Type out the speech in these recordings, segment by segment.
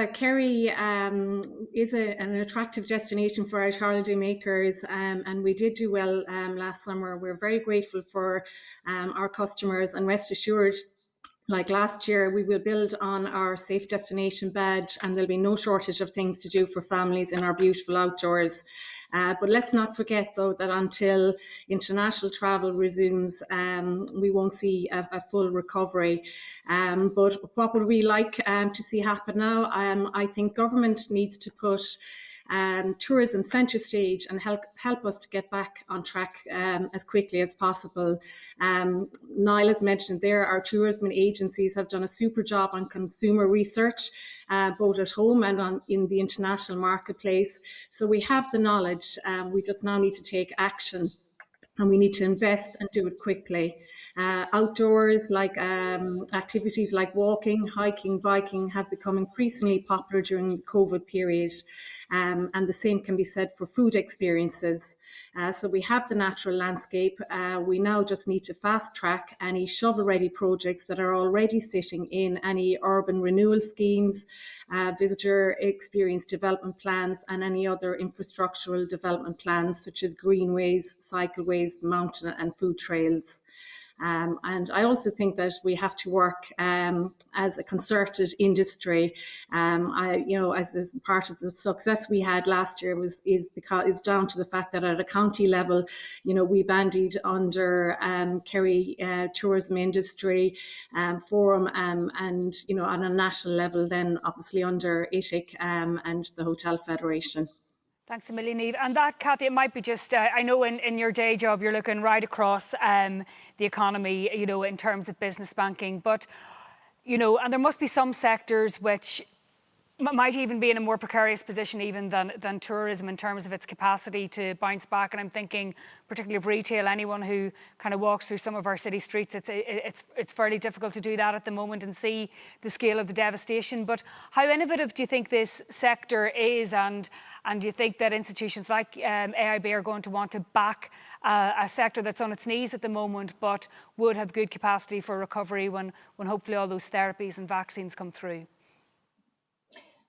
Kerry is an attractive destination for Irish holiday makers, and we did do well last summer. We're very grateful for our customers, and rest assured, like last year, we will build on our safe destination badge, and there'll be no shortage of things to do for families in our beautiful outdoors. But let's not forget, though, that until international travel resumes, we won't see a full recovery. But what would we like to see happen now? I think government needs to put tourism centre stage and help us to get back on track as quickly as possible. Niall has mentioned there, our tourism agencies have done a super job on consumer research, both at home and in the international marketplace. So we have the knowledge, we just now need to take action. And we need to invest and do it quickly. Outdoors, like activities like walking, hiking, biking have become increasingly popular during the COVID period. And the same can be said for food experiences. So we have the natural landscape. We now just need to fast track any shovel-ready projects that are already sitting in any urban renewal schemes, visitor experience development plans, and any other infrastructural development plans such as greenways, cycleways, mountain and food trails. And I also think that we have to work as a concerted industry. As part of the success we had last year is down to the fact that at a county level, we bandied under Kerry Tourism Industry Forum, and on a national level, then obviously under ITIC and the Hotel Federation. Thanks a million, Niamh. And that, Cathy, it might be just, I know in your day job you're looking right across the economy, in terms of business banking, but, and there must be some sectors which might even be in a more precarious position even than tourism in terms of its capacity to bounce back. And I'm thinking particularly of retail. Anyone who kind of walks through some of our city streets, it's fairly difficult to do that at the moment and see the scale of the devastation. But how innovative do you think this sector is, and do you think that institutions like AIB are going to want to back a sector that's on its knees at the moment but would have good capacity for recovery when hopefully all those therapies and vaccines come through?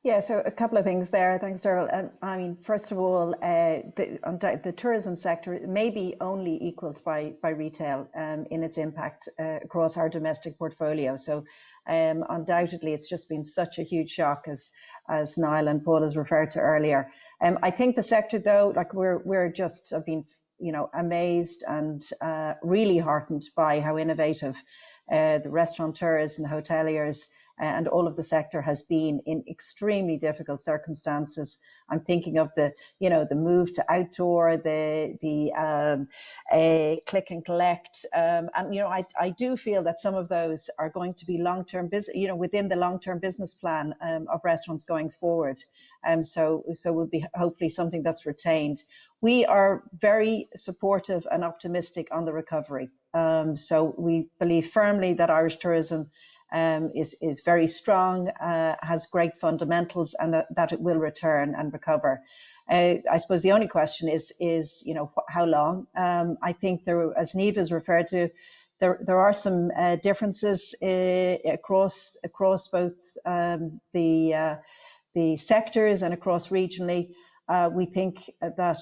Yeah, so a couple of things there. Thanks, Daryl. First of all, the tourism sector may be only equalled by retail in its impact across our domestic portfolio. So undoubtedly, it's just been such a huge shock, as Niall and Paul has referred to earlier. I think the sector, though, like we're just have been, amazed and really heartened by how innovative the restaurateurs and the hoteliers and all of the sector has been in extremely difficult circumstances. I'm thinking of the move to outdoor, the click and collect, and I do feel that some of those are going to be long-term business, within the long-term business plan of restaurants going forward. So will be hopefully something that's retained. We are very supportive and optimistic on the recovery. So we believe firmly that Irish tourism is very strong, has great fundamentals, and that it will return and recover. I suppose the only question is how long. I think there, as Niamh has referred to, there are some differences across both the sectors and across regionally. We think that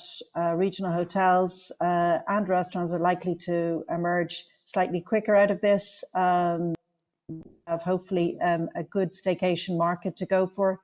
regional hotels and restaurants are likely to emerge slightly quicker out of this. Have hopefully a good staycation market to go for.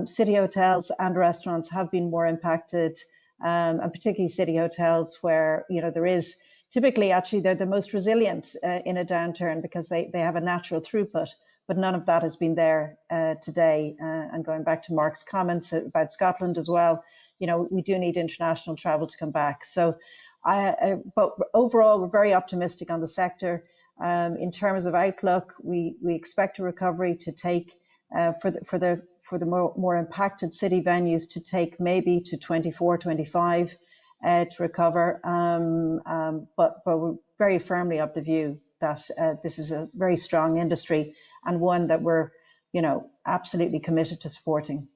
City hotels and restaurants have been more impacted, and particularly city hotels where there is typically actually they're the most resilient in a downturn because they have a natural throughput, but none of that has been there today. And going back to Mark's comments about Scotland as well, we do need international travel to come back. So, but overall, we're very optimistic on the sector. In terms of outlook, we expect a recovery to take for the more impacted city venues to take maybe to 24, 25 to recover. But we're very firmly of the view that this is a very strong industry and one that we're absolutely committed to supporting.